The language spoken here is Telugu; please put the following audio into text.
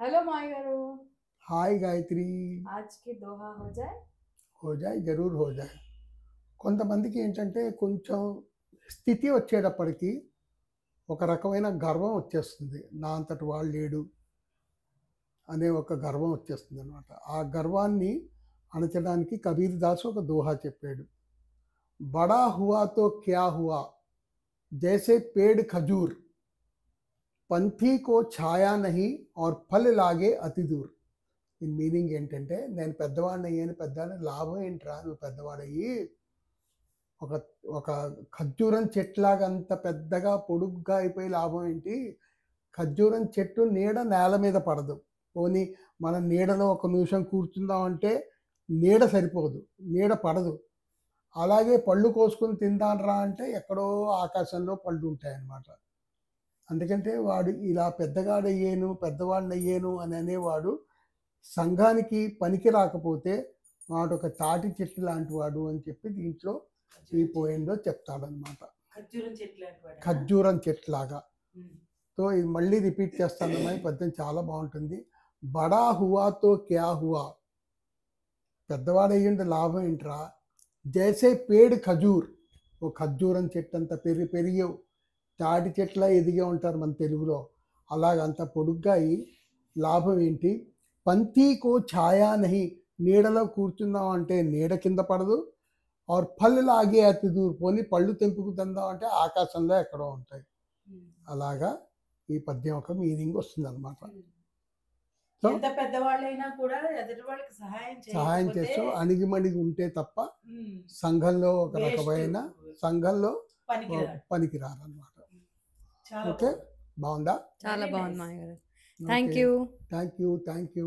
हेलो मायरू। हाय गायत्री। आज की दोहा हो जाए। हो जाए, జరూర్ हो जाए. కొంతమందికి ఏంటంటే కొంచెం స్థితి వచ్చేటప్పటికి ఒక రకమైన గర్వం వచ్చేస్తుంది. నా అంతటి వాడు లేడు అనే ఒక గర్వం వచ్చేస్తుంది అనమాట. ఆ గర్వాన్ని అణచడానికి కబీర్ దాస్ ఒక దోహా చెప్పాడు. బడా హువా తో క్యా హువా, జైసే పేడ్ ఖజూర్, పంథీ కో ఛాయా నహీ ఔర్ ఫల్ లాగే అతి దూర్. దీని మీనింగ్ ఏంటంటే, నేను పెద్దవాడిని అయ్యాను, పెద్దవాడిని లాభం ఏంట్రా నువ్వు పెద్దవాడయ్యి, ఒక ఒక ఖర్జూరం చెట్లాగా అంత పెద్దగా పొడుగ్గా అయిపోయి లాభం ఏంటి? ఖర్జూరం చెట్టు నీడ నేల మీద పడదు. పోనీ మనం నీడలో ఒక నిమిషం కూర్చుందామంటే నీడ సరిపోదు, నీడ పడదు. అలాగే పళ్ళు కోసుకొని తిందానరా అంటే ఎక్కడో ఆకాశంలో పళ్ళు ఉంటాయన్నమాట. అందుకంటే వాడు ఇలా పెద్దగాడయ్యాను, పెద్దవాడిని అయ్యాను అని అనేవాడు సంఘానికి పనికి రాకపోతే వాడు ఒక తాటి చెట్టు లాంటి వాడు అని చెప్పి దీంట్లో ఈ పోయిందో చెప్తాడనమాట. ఖర్జూరం చెట్లాగా. సో ఇది మళ్ళీ రిపీట్ చేస్తానమ్మా, ఈ పద్యం చాలా బాగుంటుంది. బడా హువాతో క్యా హువా, పెద్దవాడయ్యింటే లాభం ఏంట్రా, జైసే పేడ్ ఖజూర్, ఓ ఖర్జూరం చెట్టు అంత పెరిగావు, తాటి చెట్ల ఎదిగే ఉంటారు మన తెలుగులో, అలాగంత పొడుగ్గా అయి లాభం ఏంటి? పంతీకో ఛాయా నహి, నీడలో కూర్చుందాం అంటే నీడ కింద పడదు. ఆర్ పళ్ళు లాగే అతి దూర్, పోని పళ్ళు తెంపుకు తిందాం అంటే ఆకాశంలో ఎక్కడో ఉంటాయి. అలాగా ఈ పద్యం ఒక మీనింగ్ వస్తుంది అనమాట. ఎంత పెద్దవాళ్ళైనా కూడా ఎదుటి వాళ్ళకి సహాయం చేస్తూ అణిగిమణిగి ఉంటే తప్ప సంఘంలో ఒక రకమైన సంఘంలో పనికిరారన్నమాట. ఓకే, బాగుందా? చాలా బాగుంది మాయ గారు. Thank you. Thank you.